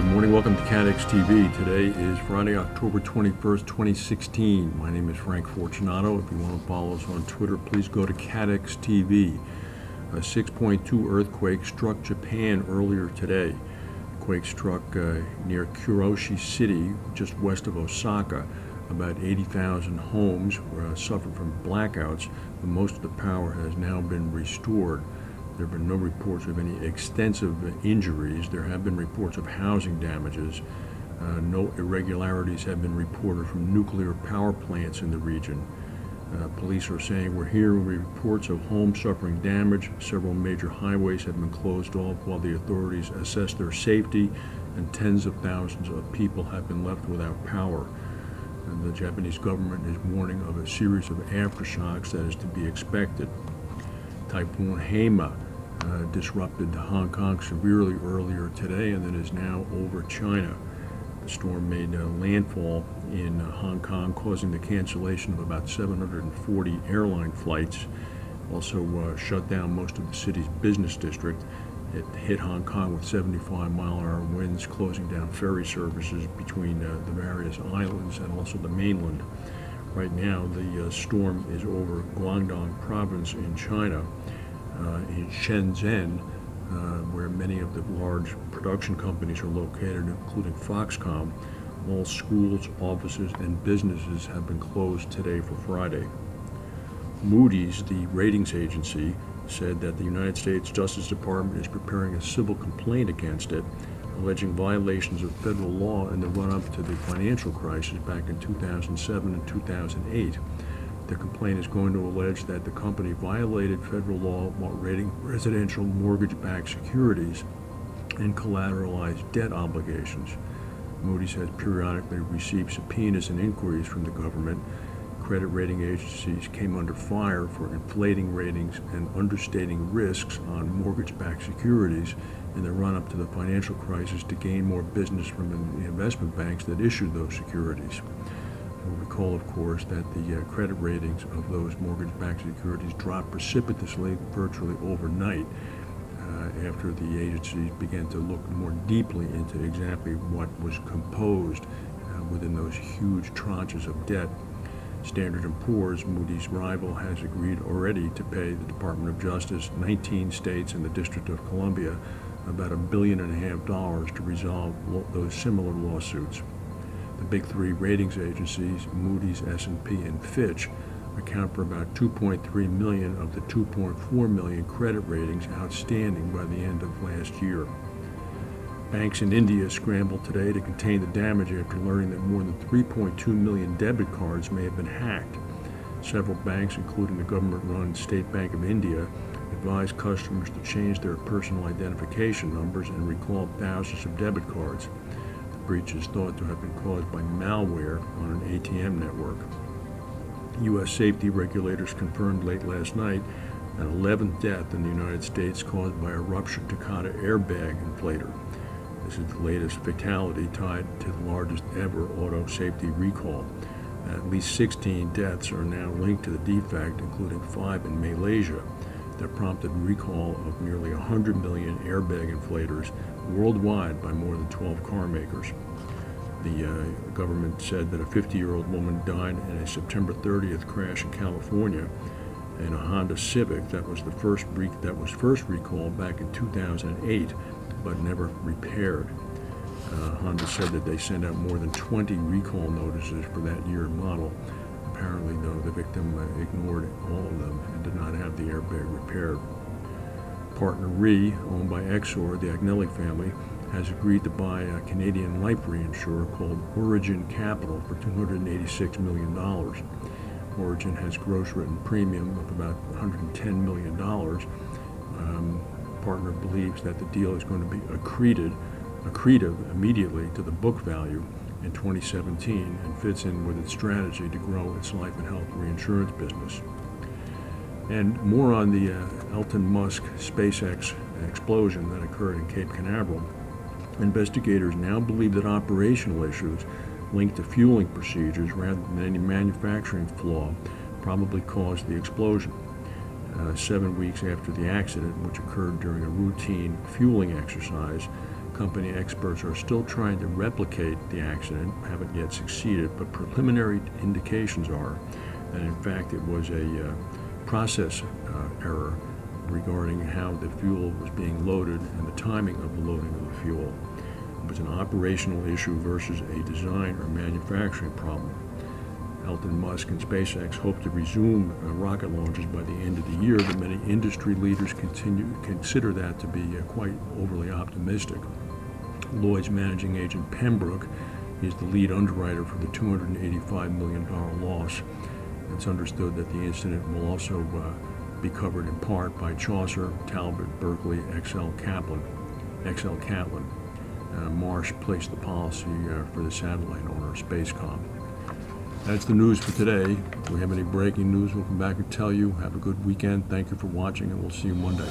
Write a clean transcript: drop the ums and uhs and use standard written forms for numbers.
Good morning. Welcome to CATEX TV. Today is Friday, October 21st, 2016. My name is Frank Fortunato. If you want to follow us on Twitter, please go to CATEX TV. A 6.2 earthquake struck Japan earlier today. The quake struck near Kuroshi City, just west of Osaka. About 80,000 homes suffered from blackouts, but most of the power has now been restored. There have been no reports of any extensive injuries. There have been reports of housing damages. No irregularities have been reported from nuclear power plants in the region. Police are saying we're hearing reports of homes suffering damage. Several major highways have been closed off while the authorities assess their safety, and tens of thousands of people have been left without power. And the Japanese government is warning of a series of aftershocks that is to be expected. Typhoon Haima disrupted Hong Kong severely earlier today and then is now over China. The storm made landfall in Hong Kong, causing the cancellation of about 740 airline flights. Also shut down most of the city's business district. It hit Hong Kong with 75-mile-an-hour winds, closing down ferry services between the various islands and also the mainland. Right now, the storm is over Guangdong province in China, in Shenzhen, where many of the large production companies are located, including Foxconn. All schools, offices, and businesses have been closed today for Friday. Moody's, the ratings agency, said that the United States Justice Department is preparing a civil complaint against it, alleging violations of federal law in the run-up to the financial crisis back in 2007 and 2008. The complaint is going to allege that the company violated federal law while rating residential mortgage-backed securities and collateralized debt obligations. Moody's has periodically received subpoenas and inquiries from the government. Credit rating agencies came under fire for inflating ratings and understating risks on mortgage-backed securities in the run-up to the financial crisis to gain more business from the investment banks that issued those securities. You'll recall, of course, that the credit ratings of those mortgage-backed securities dropped precipitously, virtually overnight, after the agencies began to look more deeply into exactly what was composed within those huge tranches of debt. Standard & Poor's, Moody's rival, has agreed already to pay the Department of Justice, 19 states, and the District of Columbia about $1.5 billion to resolve those similar lawsuits. The big three ratings agencies, Moody's, S&P, and Fitch, account for about 2.3 million of the 2.4 million credit ratings outstanding by the end of last year. Banks in India scrambled today to contain the damage after learning that more than 3.2 million debit cards may have been hacked. Several banks, including the government-run State Bank of India, advised customers to change their personal identification numbers and recall thousands of debit cards. The breach is thought to have been caused by malware on an ATM network. U.S. safety regulators confirmed late last night an 11th death in the United States caused by a ruptured Takata airbag inflator. This is the latest fatality tied to the largest ever auto safety recall. At least 16 deaths are now linked to the defect, including 5 in Malaysia, that prompted recall of nearly 100 million airbag inflators worldwide by more than 12 car makers. The government said that a 50-year-old woman died in a September 30th crash in California in a Honda Civic that was first recalled back in 2008, but never repaired. Honda said that they sent out more than 20 recall notices for that year and model. Apparently, though, the victim ignored all of them and did not have the airbag repaired. Partner Re, owned by Exor, the Agnelli family, has agreed to buy a Canadian life reinsurer called Aurigen Capital for $286 million. Aurigen has gross written premium of about $110 million. Partner believes that the deal is going to be accretive immediately to the book value in 2017 and fits in with its strategy to grow its life and health reinsurance business. And more on the Elon Musk SpaceX explosion that occurred in Cape Canaveral. Investigators now believe that operational issues linked to fueling procedures rather than any manufacturing flaw probably caused the explosion. 7 weeks after the accident, which occurred during a routine fueling exercise, company experts are still trying to replicate the accident, haven't yet succeeded, but preliminary indications are that in fact it was a process error regarding how the fuel was being loaded and the timing of the loading of the fuel. It was an operational issue versus a design or manufacturing problem. Elon Musk and SpaceX hope to resume rocket launches by the end of the year, but many industry leaders consider that to be quite overly optimistic. Lloyd's managing agent Pembroke is the lead underwriter for the $285 million loss. It's understood that the incident will also be covered in part by Chaucer, Talbot, Berkeley, XL Catlin. Marsh placed the policy for the satellite owner, Spacecom. That's the news for today. If we have any breaking news, we'll come back and tell you. Have a good weekend. Thank you for watching, and we'll see you Monday.